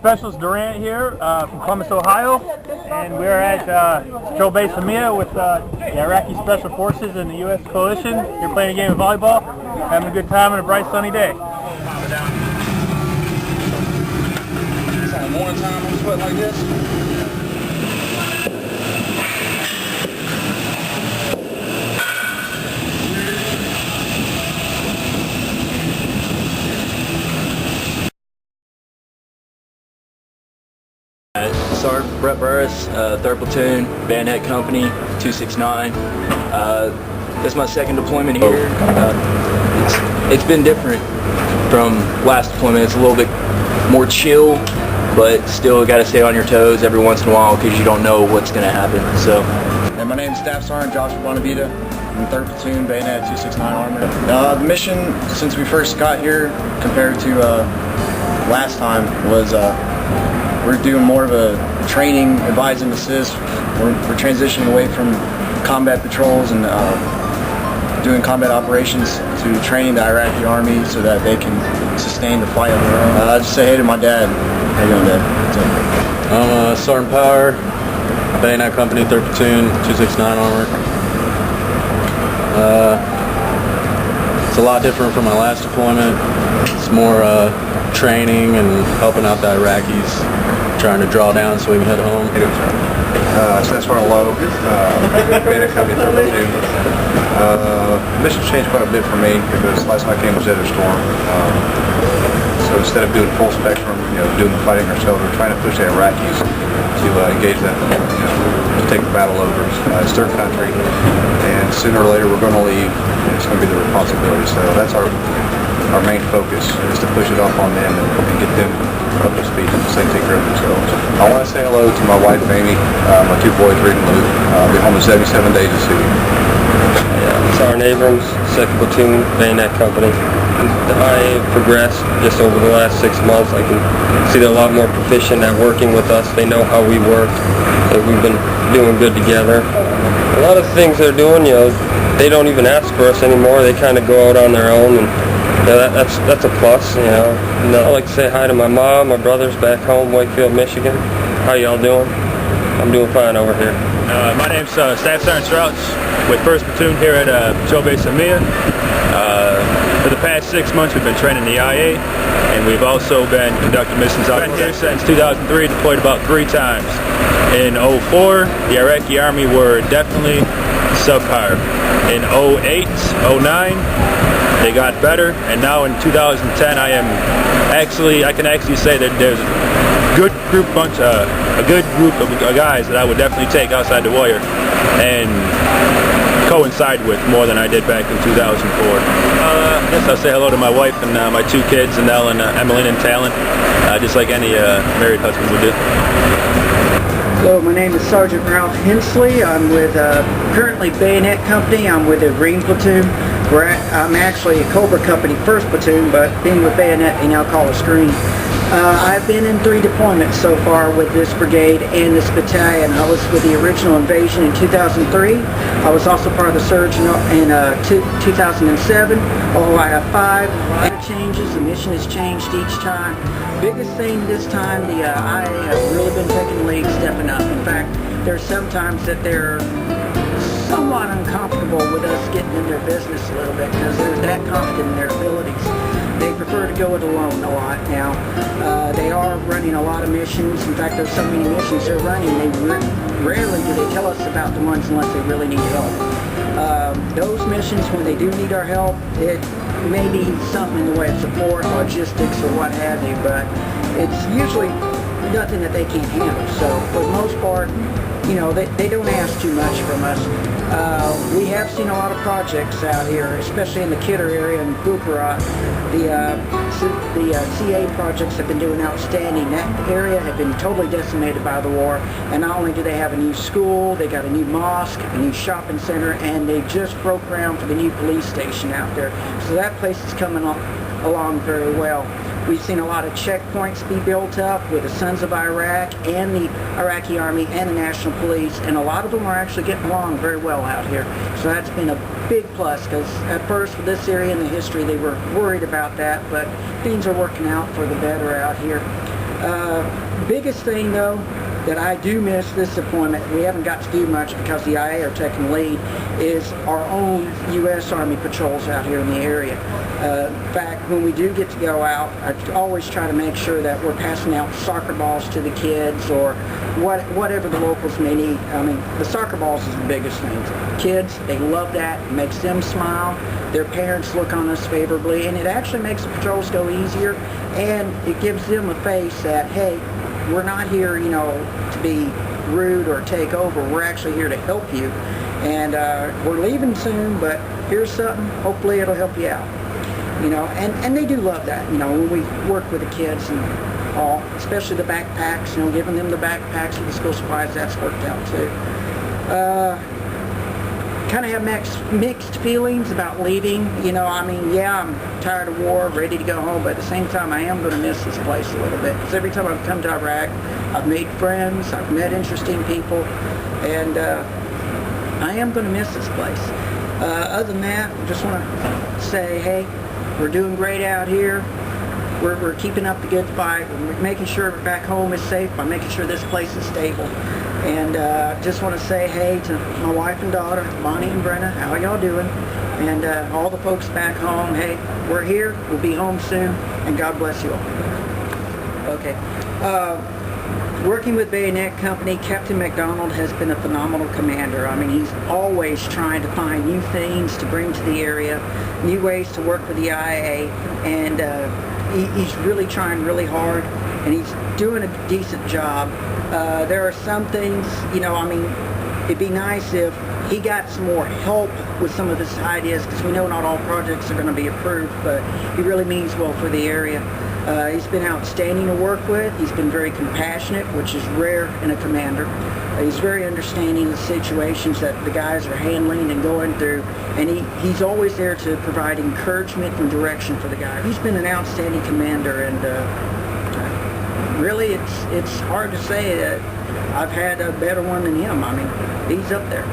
Specialist Durant here from Columbus, Ohio, and we're at Patrol Base EMEA with the Iraqi Special Forces and the U.S. Coalition. You're playing a game of volleyball, having a good time on a bright sunny day. Morning time on a sweat like this. Sergeant Brett Burris, 3rd Platoon, Bayonet Company, 269. This is my second deployment here. It's been different from last deployment. It's a little bit more chill, but still got to stay on your toes every once in a while because you don't know what's going to happen. So, and my name is Staff Sergeant Joshua Bonavita. I'm 3rd Platoon, Bayonet 269 Armor. The mission since we first got here compared to last time was we're doing more of a training, advise and assist. We're transitioning away from combat patrols and doing combat operations to training the Iraqi Army so that they can sustain the fight on their own. I just say hey to my dad. How you doing, Dad? I'm Sergeant Power, Bayonet Company, 3rd Platoon, 269 Armor. It's a lot different from my last deployment. It's more training and helping out the Iraqis, trying to draw down so we can head home. Staff Sergeant Lowe, Bayonet Company, 3rd Platoon. Mission changed quite a bit for me because last night came was Desert Storm. So instead of doing full spectrum, doing the fighting ourselves, we're trying to push the Iraqis to engage them, to take the battle over. It's their country, and sooner or later we're going to leave. It's going to be their responsibility. So that's our main focus, is to push it off on them and get them up to speed so they take care of themselves. I want to say hello to my wife Amy, my 2 boys Reed and Luke. I'll be home in 77 days to see you. Sergeant Abrams, 2nd Platoon, Bayonet Company. I progressed just over the last 6 months. I can see they're a lot more proficient at working with us. They know how we work. We've been doing good together. A lot of things they're doing, they don't even ask for us anymore. They kind of go out on their own, and that's a plus. And I like to say hi to my mom, my brothers back home, Wakefield, Michigan. How y'all doing? I'm doing fine over here. My name's Staff Sergeant Strouts with 1st Platoon here at Patrol Base EMEA. For the past 6 months we've been training the IA, and we've also been conducting missions out here since 2003, deployed about 3 times. In 2004, the Iraqi Army were definitely subpar. In 2008, 2009, they got better, and now in 2010 I can actually say that there's a good group of guys that I would definitely take outside the wire and coincide with more than I did back in 2004. I guess I'll say hello to my wife and my 2 kids, Nell and Emmeline and Talon, just like any married husband would do. Hello, my name is Sergeant Ralph Hensley. I'm with currently Bayonet Company. I'm with the Green Platoon. I'm actually a Cobra Company 1st Platoon, but being with Bayonet, they now call us Green. I've been in 3 deployments so far with this brigade and this battalion. I was with the original invasion in 2003. I was also part of the surge in 2007. Although I have 5 changes, the mission has changed each time. Biggest thing this time, the IA has really been taking the lead, stepping up. In fact, there's sometimes that they're somewhat uncomfortable with us getting in their business a little bit because they're that confident in their abilities. They prefer to go it alone a lot now. They are running a lot of missions. In fact, there's so many missions they're running, rarely do they tell us about the ones unless they really need help. Those missions, when they do need our help, it may be something in the way of support, logistics, or what have you, but it's usually nothing that they can't handle. So for the most part, they don't ask too much from us. We have seen a lot of projects out here, especially in the Kidder area and Bukarat. The CA projects have been doing outstanding. That area had been totally decimated by the war, and not only do they have a new school, they got a new mosque, a new shopping center, and they just broke ground for the new police station out there. So that place is coming along very well. We've seen a lot of checkpoints be built up with the Sons of Iraq and the Iraqi Army and the National Police, and a lot of them are actually getting along very well out here. So that's been a big plus, because at first with this area in the history they were worried about that, but things are working out for the better out here. Biggest thing though that I do miss this deployment, we haven't got to do much because the IA are taking lead, is our own U.S. Army patrols out here in the area. In fact, when we do get to go out, I always try to make sure that we're passing out soccer balls to the kids or whatever the locals may need. I mean, the soccer balls is the biggest thing. Kids, they love that. It makes them smile. Their parents look on us favorably, and it actually makes the patrols go easier, and it gives them a face that, hey, we're not here, you know, to be rude or take over. We're actually here to help you. And we're leaving soon, but here's something. Hopefully it'll help you out. You know, and they do love that, you know, when we work with the kids and all, especially the backpacks, you know, giving them the backpacks with the school supplies, that's worked out too. Kind of have mixed feelings about leaving. You know, I mean, yeah, I'm tired of war, ready to go home, but at the same time, I am going to miss this place a little bit. Because every time I've come to Iraq, I've made friends, I've met interesting people, and I am going to miss this place. Other than that, I just want to say, hey, we're doing great out here. We're keeping up the good fight. We're making sure back home is safe by making sure this place is stable. And just want to say hey to my wife and daughter, Bonnie and Brenna. How are y'all doing? And all the folks back home, hey, we're here. We'll be home soon. And God bless you all. Okay. Working with Bayonet Company, Captain McDonald has been a phenomenal commander. I mean, he's always trying to find new things to bring to the area, new ways to work with the IA, and he's really trying really hard, and he's doing a decent job. There are some things, you know, I mean, it'd be nice if he got some more help with some of his ideas, because we know not all projects are going to be approved, but he really means well for the area. He's been outstanding to work with. He's been very compassionate, which is rare in a commander. He's very understanding of the situations that the guys are handling and going through, and he's always there to provide encouragement and direction for the guys. He's been an outstanding commander, and really it's hard to say that I've had a better one than him. I mean, he's up there.